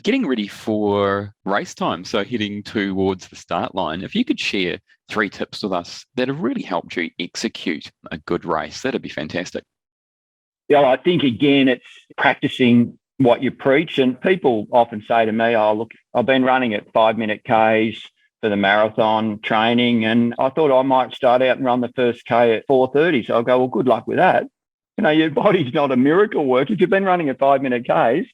Getting ready for race time, so heading towards the start line, if you could share 3 tips with us that have really helped you execute a good race, that'd be fantastic. Yeah, I think again, it's practicing what you preach. And people often say to me, "Oh, look, I've been running at 5 minute Ks for the marathon training, and I thought I might start out and run the first K at 4:30." So I go, "Well, good luck with that. Your body's not a miracle work. If you've been running at 5 minute Ks,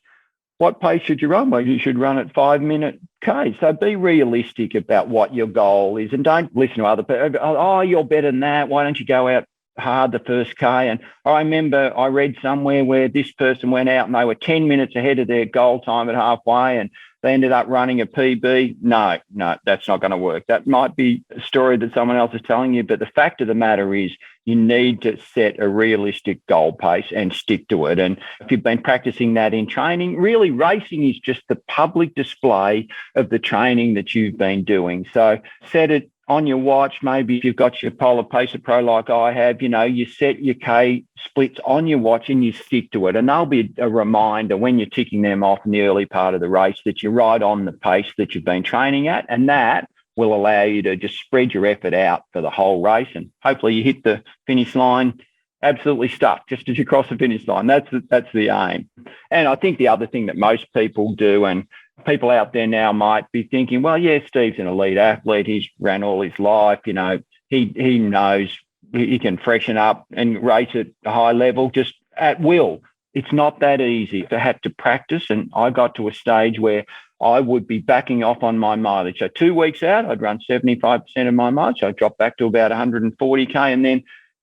what pace should you run? Well, you should run at 5 minute Ks. So be realistic about what your goal is and don't listen to other people. Oh, you're better than that. Why don't you go out hard the first K? And I remember I read somewhere where this person went out and they were 10 minutes ahead of their goal time at halfway and they ended up running a PB. No, that's not going to work. That might be a story that someone else is telling you, but the fact of the matter is you need to set a realistic goal pace and stick to it. And if you've been practicing that in training, really racing is just the public display of the training that you've been doing. So set it on your watch. Maybe if you've got your Polar Pacer Pro like I have, you set your K splits on your watch and you stick to it. And they'll be a reminder when you're ticking them off in the early part of the race that you're right on the pace that you've been training at. And that will allow you to just spread your effort out for the whole race. And hopefully you hit the finish line absolutely stuck just as you cross the finish line. That's the aim. And I think the other thing that most people do, and people out there now might be thinking, well, yeah, Steve's an elite athlete. He's ran all his life. He knows he can freshen up and race at a high level just at will. It's not that easy. I had to practice, and I got to a stage where I would be backing off on my mileage. So 2 weeks out, I'd run 75% of my mileage. I'd drop back to about 140K. And then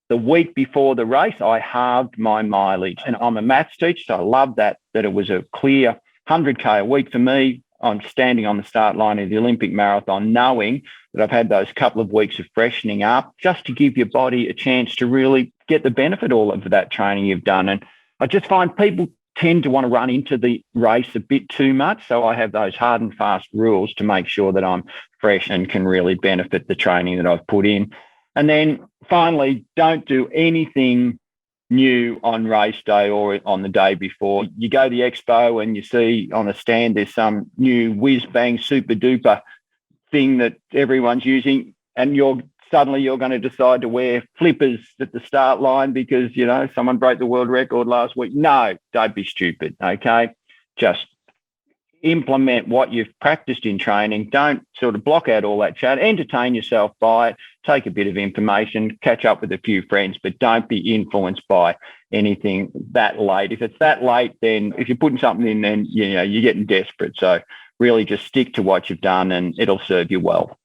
the week before the race, I halved my mileage. And I'm a maths teacher, so I love that it was a clear 100K a week for me. I'm standing on the start line of the Olympic marathon, knowing that I've had those couple of weeks of freshening up just to give your body a chance to really get the benefit all of that training you've done. And I just find people tend to want to run into the race a bit too much. So I have those hard and fast rules to make sure that I'm fresh and can really benefit the training that I've put in. And then finally, don't do anything new on race day or on the day before. You go to the expo and you see on a stand there's some new whiz bang super duper thing that everyone's using, and you're going to decide to wear flippers at the start line because someone broke the world record last week. No, don't be stupid. Okay, just implement what you've practiced in training. Don't sort of block out all that chat. Entertain yourself by it. Take a bit of information, catch up with a few friends, but don't be influenced by anything that late. If it's that late, then if you're putting something in, then you're getting desperate. So really just stick to what you've done and it'll serve you well.